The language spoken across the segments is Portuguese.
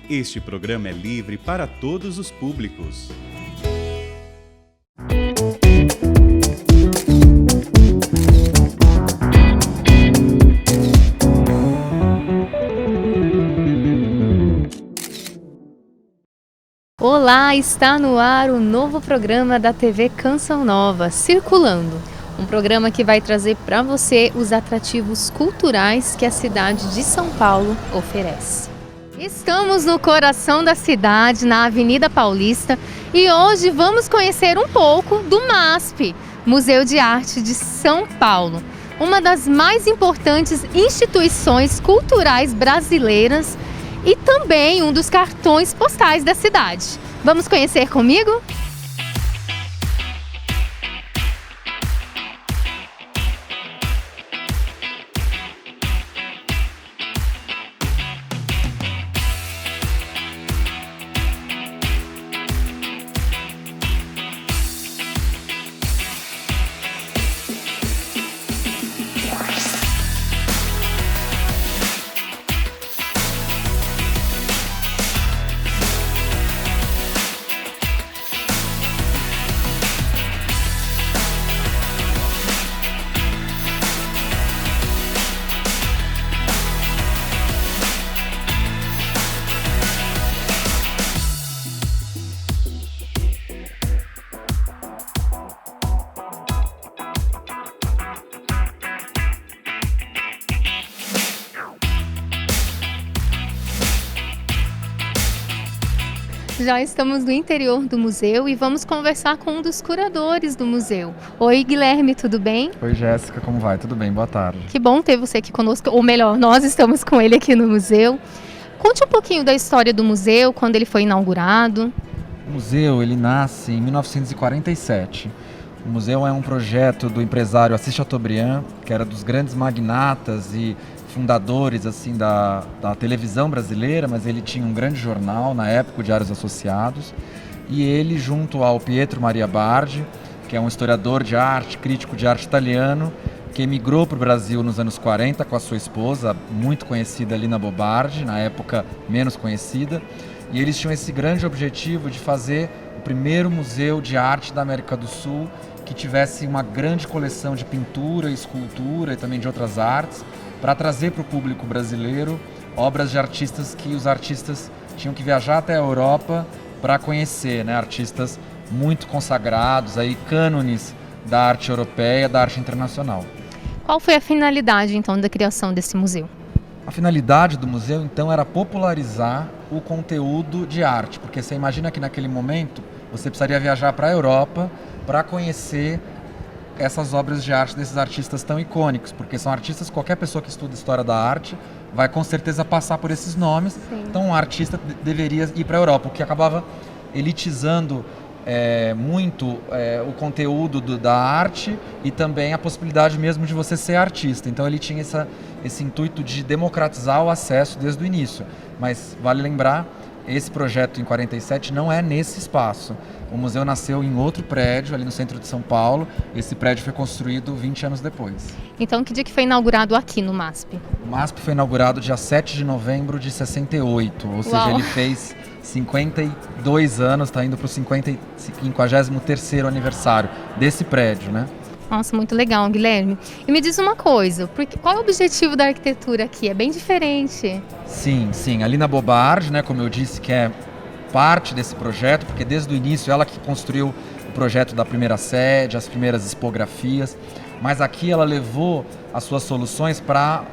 Este programa é livre para todos os públicos. Olá, está no ar o novo programa da TV Canção Nova, Circulando. Um programa que vai trazer para você os atrativos culturais que a cidade de São Paulo oferece. Estamos no coração da cidade, na Avenida Paulista, e hoje vamos conhecer um pouco do MASP, Museu de Arte de São Paulo, uma das mais importantes instituições culturais brasileiras e também um dos cartões postais da cidade. Vamos conhecer comigo? Já estamos no interior do museu e vamos conversar com um dos curadores do museu. Oi, Guilherme, tudo bem? Oi, Jéssica, como vai? Tudo bem, boa tarde. Que bom ter você aqui conosco, ou melhor, nós estamos com ele aqui no museu. Conte um pouquinho da história do museu, quando ele foi inaugurado. O museu, ele nasce em 1947. O museu é um projeto do empresário Assis Chateaubriand, que era dos grandes magnatas e fundadores assim da televisão brasileira, mas ele tinha um grande jornal na época, o Diários Associados, e ele, junto ao Pietro Maria Bardi, que é um historiador de arte, crítico de arte italiano, que emigrou para o Brasil nos anos 40 com a sua esposa, muito conhecida, Lina Bobardi, na época menos conhecida, e eles tinham esse grande objetivo de fazer o primeiro museu de arte da América do Sul que tivesse uma grande coleção de pintura, escultura e também de outras artes, para trazer para o público brasileiro obras de artistas que os artistas tinham que viajar até a Europa para conhecer, né? Artistas muito consagrados, aí, cânones da arte europeia, da arte internacional. Qual foi a finalidade, então, da criação desse museu? A finalidade do museu, então, era popularizar o conteúdo de arte, porque você imagina que naquele momento você precisaria viajar para a Europa para conhecer essas obras de arte desses artistas tão icônicos, porque são artistas, qualquer pessoa que estuda história da arte vai com certeza passar por esses nomes. Sim. Então um artista deveria ir para a Europa, o que acabava elitizando muito o conteúdo da arte e também a possibilidade mesmo de você ser artista. Então ele tinha esse intuito de democratizar o acesso desde o início, mas vale lembrar, esse projeto em 47 não é nesse espaço. O museu nasceu em outro prédio, ali no centro de São Paulo. Esse prédio foi construído 20 anos depois. Então, que dia que foi inaugurado aqui no MASP? O MASP foi inaugurado dia 7 de novembro de 68, ou seja, ele fez 52 anos, está indo para o 53º aniversário desse prédio, né? Nossa, muito legal, Guilherme. E me diz uma coisa, qual é o objetivo da arquitetura aqui? É bem diferente. Sim. A Lina Bobardi, né, como eu disse, que é parte desse projeto, porque desde o início ela que construiu o projeto da primeira sede, as primeiras expografias, mas aqui ela levou as suas soluções para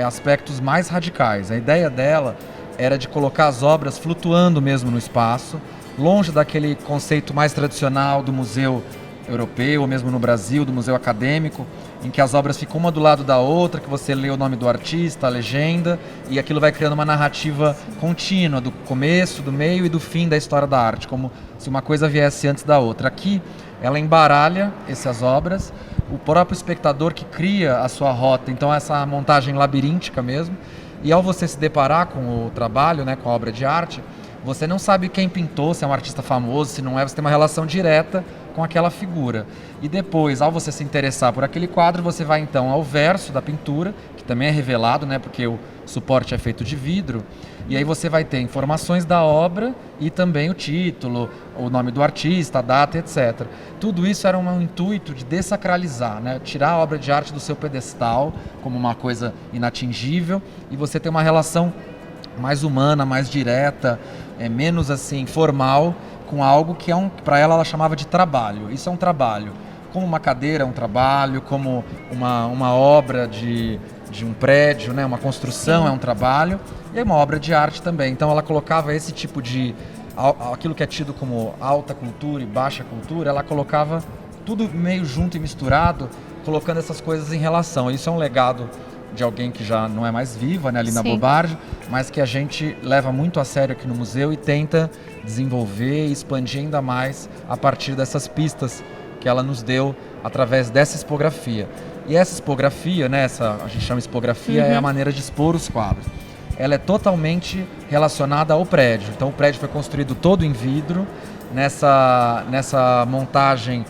aspectos mais radicais. A ideia dela era de colocar as obras flutuando mesmo no espaço, longe daquele conceito mais tradicional do museu europeu, ou mesmo no Brasil, do museu acadêmico, em que as obras ficam uma do lado da outra, que você lê o nome do artista, a legenda, e aquilo vai criando uma narrativa contínua, do começo, do meio e do fim da história da arte, como se uma coisa viesse antes da outra. Aqui, ela embaralha essas obras, o próprio espectador que cria a sua rota, então essa montagem labiríntica mesmo, e ao você se deparar com o trabalho, né, com a obra de arte, você não sabe quem pintou, se é um artista famoso, se não é, você tem uma relação direta com aquela figura. E depois, ao você se interessar por aquele quadro, você vai então ao verso da pintura, que também é revelado, né, porque o suporte é feito de vidro, e aí você vai ter informações da obra e também o título, o nome do artista, a data, etc. Tudo isso era um intuito de dessacralizar, né, tirar a obra de arte do seu pedestal como uma coisa inatingível e você ter uma relação mais humana, mais direta, menos assim formal, com algo que para ela chamava de trabalho. Isso é um trabalho. Como uma cadeira é um trabalho, como uma obra de um prédio, né? Uma construção é um trabalho, e é uma obra de arte também. Então ela colocava esse tipo de... aquilo que é tido como alta cultura e baixa cultura, ela colocava tudo meio junto e misturado, colocando essas coisas em relação. Isso é um legado de alguém que já não é mais viva, né, Lina Bobardi, mas que a gente leva muito a sério aqui no museu e tenta desenvolver e expandir ainda mais a partir dessas pistas que ela nos deu através dessa expografia. E essa expografia, né, a gente chama expografia, é a maneira de expor os quadros. Ela é totalmente relacionada ao prédio. Então o prédio foi construído todo em vidro, nessa montagem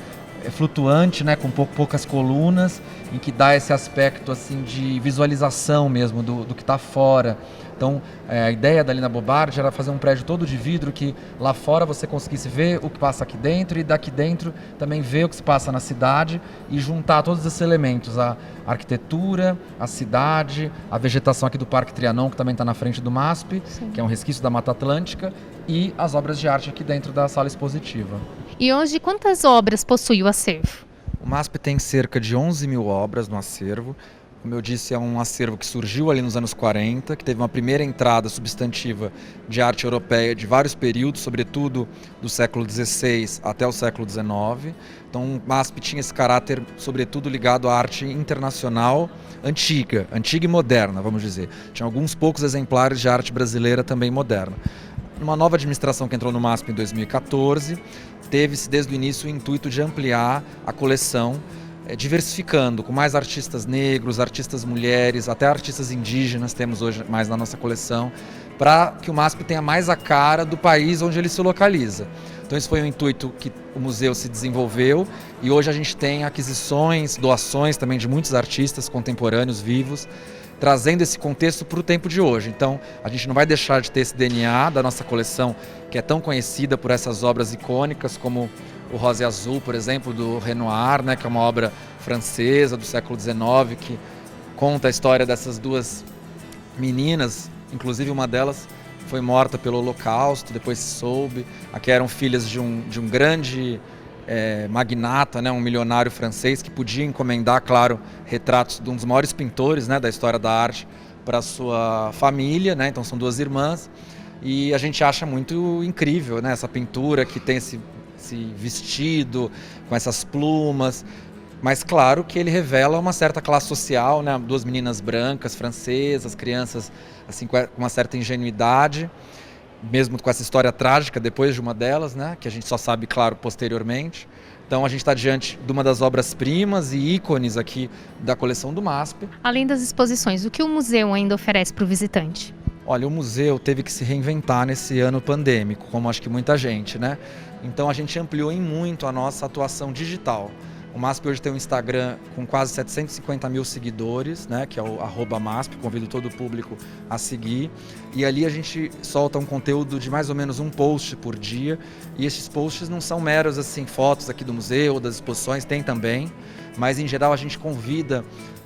flutuante, né, com poucas colunas, em que dá esse aspecto assim de visualização mesmo do que está fora. Então, a ideia da Lina Bobardi era fazer um prédio todo de vidro que lá fora você conseguisse ver o que passa aqui dentro e daqui dentro também ver o que se passa na cidade e juntar todos esses elementos, a arquitetura, a cidade, a vegetação aqui do Parque Trianon, que também está na frente do MASP, que é um resquício da Mata Atlântica, e as obras de arte aqui dentro da sala expositiva. E hoje, quantas obras possui o acervo? O MASP tem cerca de 11 mil obras no acervo. Como eu disse, é um acervo que surgiu ali nos anos 40, que teve uma primeira entrada substantiva de arte europeia de vários períodos, sobretudo do século XVI até o século XIX. Então o MASP tinha esse caráter, sobretudo, ligado à arte internacional antiga e moderna, vamos dizer. Tinha alguns poucos exemplares de arte brasileira também moderna. Uma nova administração que entrou no MASP em 2014, teve-se desde o início o intuito de ampliar a coleção, diversificando, com mais artistas negros, artistas mulheres, até artistas indígenas temos hoje mais na nossa coleção, para que o MASP tenha mais a cara do país onde ele se localiza. Então esse foi o intuito que o museu se desenvolveu e hoje a gente tem aquisições, doações também de muitos artistas contemporâneos vivos, trazendo esse contexto para o tempo de hoje. Então a gente não vai deixar de ter esse DNA da nossa coleção, que é tão conhecida por essas obras icônicas como o Rosa e Azul, por exemplo, do Renoir, né, que é uma obra francesa do século XIX, que conta a história dessas duas meninas, inclusive uma delas foi morta pelo Holocausto, depois se soube, que eram filhas de um grande magnata, né, um milionário francês que podia encomendar, claro, retratos de um dos maiores pintores, né, da história da arte para sua família, né, então são duas irmãs, e a gente acha muito incrível, né, essa pintura que tem esse vestido com essas plumas, mas claro que ele revela uma certa classe social, né? Duas meninas brancas, francesas, crianças assim com uma certa ingenuidade, mesmo com essa história trágica depois de uma delas, né? Que a gente só sabe, claro, posteriormente. Então a gente está diante de uma das obras-primas e ícones aqui da coleção do MASP. Além das exposições, o que o museu ainda oferece para o visitante? Olha, o museu teve que se reinventar nesse ano pandêmico, como acho que muita gente, né? Então a gente ampliou em muito a nossa atuação digital. O MASP hoje tem um Instagram com quase 750 mil seguidores, né, que é o @MASP, convido todo o público a seguir. E ali a gente solta um conteúdo de mais ou menos um post por dia. E esses posts não são meros assim, fotos aqui do museu, das exposições, tem também. Mas em geral a gente convida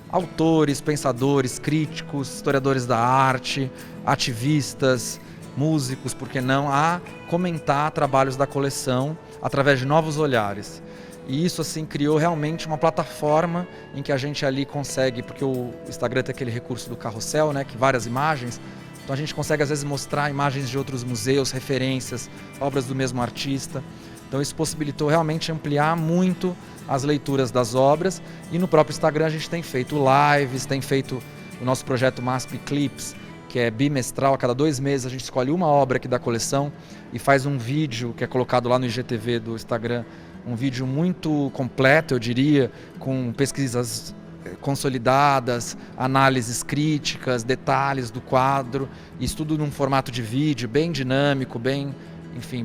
autores, pensadores, críticos, historiadores da arte, ativistas, músicos, por que não, a comentar trabalhos da coleção através de novos olhares. E isso assim criou realmente uma plataforma em que a gente ali consegue, porque o Instagram tem aquele recurso do carrossel, né, que várias imagens, então a gente consegue às vezes mostrar imagens de outros museus, referências, obras do mesmo artista. Então isso possibilitou realmente ampliar muito as leituras das obras e no próprio Instagram a gente tem feito lives, tem feito o nosso projeto MASP Clips, que é bimestral, a cada 2 meses a gente escolhe uma obra aqui da coleção e faz um vídeo que é colocado lá no IGTV do Instagram, um vídeo muito completo, eu diria, com pesquisas consolidadas, análises críticas, detalhes do quadro, isso tudo num formato de vídeo bem dinâmico, bem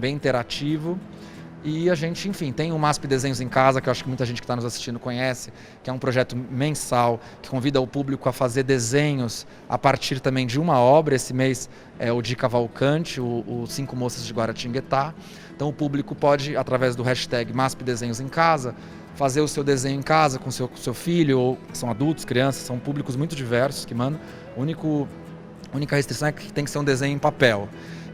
interativo. E a gente, enfim, tem o MASP Desenhos em Casa, que eu acho que muita gente que está nos assistindo conhece, que é um projeto mensal que convida o público a fazer desenhos a partir também de uma obra. Esse mês é o de Cavalcante, o Cinco Moças de Guaratinguetá. Então o público pode, através do hashtag MASP Desenhos em Casa, fazer o seu desenho em casa com seu filho, ou são adultos, crianças, são públicos muito diversos que mandam. A única restrição é que tem que ser um desenho em papel.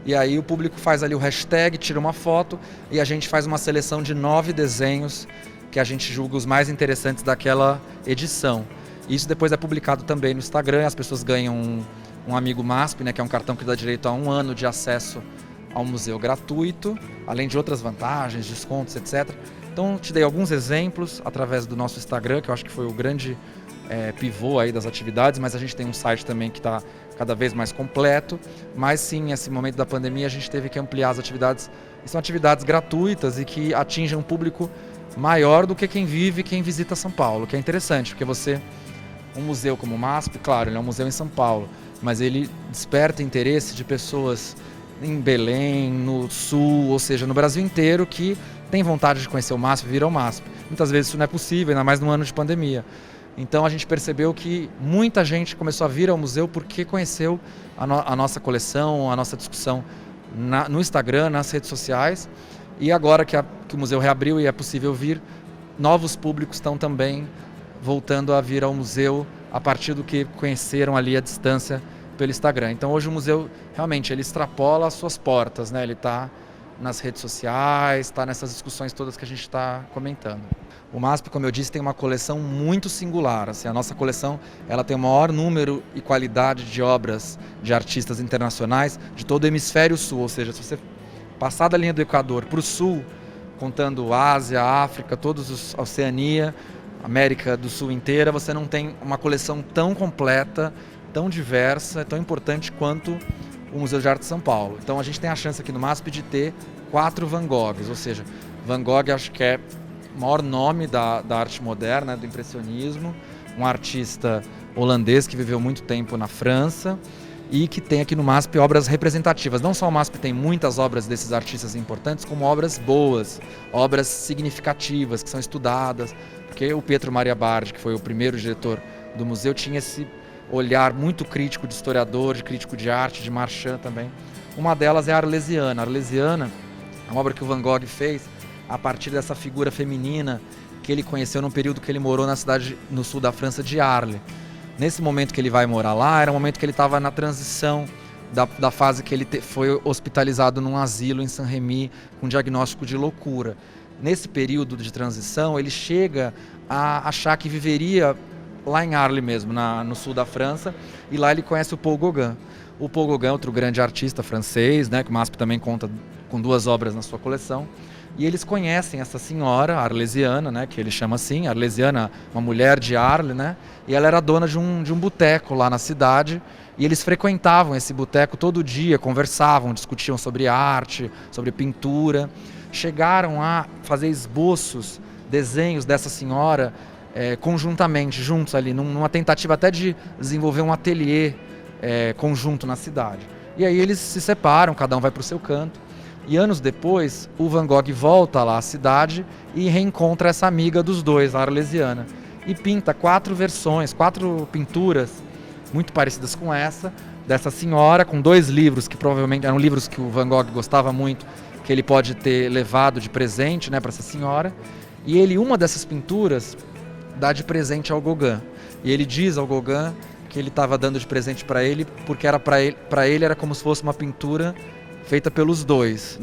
E aí o público faz ali o hashtag, tira uma foto e a gente faz uma seleção de 9 desenhos que a gente julga os mais interessantes daquela edição. Isso depois é publicado também no Instagram, as pessoas ganham um Amigo MASP, né, que é um cartão que dá direito a 1 ano de acesso ao museu gratuito, além de outras vantagens, descontos, etc. Então te dei alguns exemplos através do nosso Instagram, que eu acho que foi o grande pivô aí das atividades, mas a gente tem um site também que está cada vez mais completo. Mas sim, nesse momento da pandemia a gente teve que ampliar as atividades, e são atividades gratuitas e que atingem um público maior do que quem vive e quem visita São Paulo, que é interessante, porque um museu como o MASP, claro, ele é um museu em São Paulo, mas ele desperta interesse de pessoas em Belém, no Sul, ou seja, no Brasil inteiro, que tem vontade de conhecer o MASP, vir ao MASP. Muitas vezes isso não é possível, ainda mais no ano de pandemia. Então a gente percebeu que muita gente começou a vir ao museu porque conheceu a nossa coleção, a nossa discussão no Instagram, nas redes sociais. E agora que o museu reabriu e é possível vir, novos públicos estão também voltando a vir ao museu a partir do que conheceram ali à distância pelo Instagram. Então hoje o museu realmente ele extrapola as suas portas, né? Ele está nas redes sociais, está nessas discussões todas que a gente está comentando. O MASP, como eu disse, tem uma coleção muito singular. Assim, a nossa coleção ela tem o maior número e qualidade de obras de artistas internacionais de todo o hemisfério sul. Ou seja, se você passar da linha do Equador para o sul, contando Ásia, África, a Oceania, América do Sul inteira, você não tem uma coleção tão completa, tão diversa, tão importante quanto o Museu de Arte de São Paulo. Então a gente tem a chance aqui no MASP de ter 4 Van Goghs, ou seja, Van Gogh acho que é o maior nome da arte moderna, do impressionismo, um artista holandês que viveu muito tempo na França e que tem aqui no MASP obras representativas. Não só o MASP tem muitas obras desses artistas importantes, como obras boas, obras significativas, que são estudadas, porque o Pietro Maria Bardi, que foi o primeiro diretor do museu, tinha esse olhar muito crítico de historiador, de crítico de arte, de Marchand também. Uma delas é a Arlesiana. A Arlesiana é uma obra que o Van Gogh fez a partir dessa figura feminina que ele conheceu num período que ele morou na cidade no sul da França de Arles. Nesse momento que ele vai morar lá, era um momento que ele estava na transição da fase que ele foi hospitalizado num asilo em Saint-Rémy com diagnóstico de loucura. Nesse período de transição, ele chega a achar que viveria lá em Arles mesmo, no sul da França, e lá ele conhece o Paul Gauguin. O Paul Gauguin é outro grande artista francês, né, que o MASP também conta com 2 obras na sua coleção. E eles conhecem essa senhora, a Arlesiana, né, que ele chama assim, Arlesiana, uma mulher de Arles, né, e ela era dona de um boteco lá na cidade, e eles frequentavam esse boteco todo dia, conversavam, discutiam sobre arte, sobre pintura, chegaram a fazer esboços, desenhos dessa senhora conjuntamente, juntos ali, numa tentativa até de desenvolver um ateliê conjunto na cidade. E aí eles se separam, cada um vai para o seu canto. E anos depois, o Van Gogh volta lá à cidade e reencontra essa amiga dos dois, a Arlesiana. E pinta 4 versões, 4 pinturas muito parecidas com essa, dessa senhora, com 2 livros, que provavelmente eram livros que o Van Gogh gostava muito, que ele pode ter levado de presente, né, para essa senhora. E ele, uma dessas pinturas, dá de presente ao Gauguin. E ele diz ao Gauguin que ele estava dando de presente para ele, porque era para ele era como se fosse uma pintura feita pelos dois.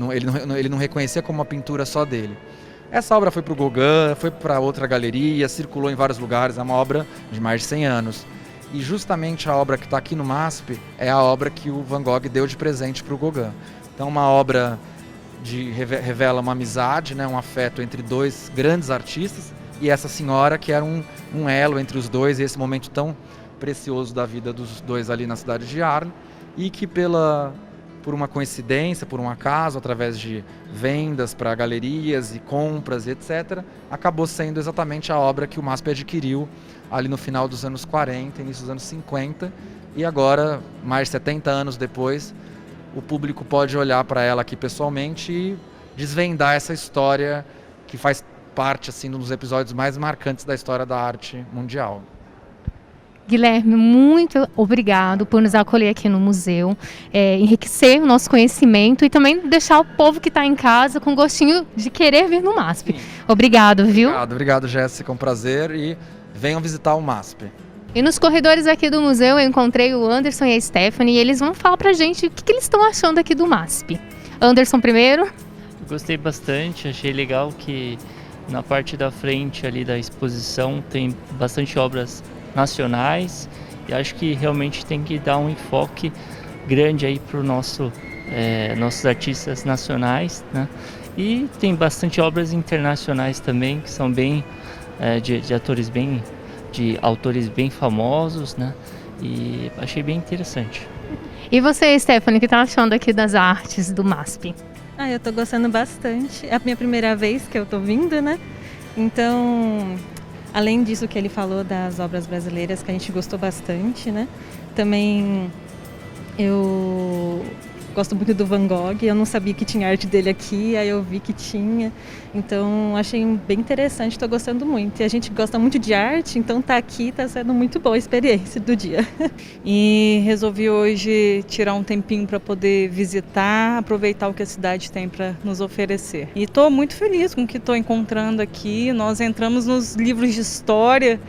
Ele não reconhecia como uma pintura só dele. Essa obra foi para o Gauguin, foi para outra galeria, circulou em vários lugares, é uma obra de mais de 100 anos. E justamente a obra que está aqui no MASP é a obra que o Van Gogh deu de presente para o Gauguin. Então uma obra revela uma amizade, né, um afeto entre 2 grandes artistas, e essa senhora que era um elo entre os dois, e esse momento tão precioso da vida dos dois ali na cidade de Arles, e que por uma coincidência, por um acaso, através de vendas para galerias e compras, etc., acabou sendo exatamente a obra que o MASP adquiriu ali no final dos anos 40, início dos anos 50, e agora, mais de 70 anos depois, o público pode olhar para ela aqui pessoalmente e desvendar essa história que faz parte assim, de um dos episódios mais marcantes da história da arte mundial. Guilherme, muito obrigado por nos acolher aqui no museu, enriquecer o nosso conhecimento e também deixar o povo que está em casa com gostinho de querer vir no MASP. Obrigado, viu? Obrigado, Jéssica, um prazer e venham visitar o MASP. E nos corredores aqui do museu eu encontrei o Anderson e a Stephanie e eles vão falar pra gente o que eles estão achando aqui do MASP. Anderson primeiro. Gostei bastante, achei legal que na parte da frente ali da exposição tem bastante obras nacionais e acho que realmente tem que dar um enfoque grande aí para o nossos artistas nacionais, né? E tem bastante obras internacionais também que são bem de autores bem famosos, né? E achei bem interessante. E você, Stephanie, o que está achando aqui das artes do MASP? Eu tô gostando bastante. É a minha primeira vez que eu tô vindo, né? Então, além disso que ele falou das obras brasileiras, que a gente gostou bastante, né? Também eu gosto muito do Van Gogh, eu não sabia que tinha arte dele aqui, aí eu vi que tinha. Então, achei bem interessante, estou gostando muito. E a gente gosta muito de arte, então tá aqui, tá sendo muito boa a experiência do dia. E resolvi hoje tirar um tempinho para poder visitar, aproveitar o que a cidade tem para nos oferecer. E estou muito feliz com o que estou encontrando aqui. Nós entramos nos livros de história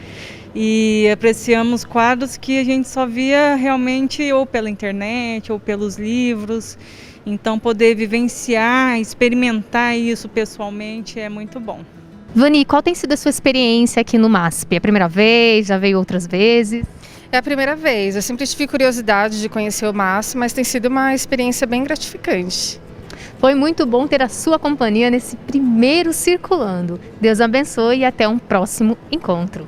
e apreciamos quadros que a gente só via realmente ou pela internet ou pelos livros. Então poder vivenciar, experimentar isso pessoalmente é muito bom. Vani, qual tem sido a sua experiência aqui no MASP? É a primeira vez? Já veio outras vezes? É a primeira vez. Eu sempre tive curiosidade de conhecer o MASP, mas tem sido uma experiência bem gratificante. Foi muito bom ter a sua companhia nesse primeiro Circulando. Deus abençoe e até um próximo encontro.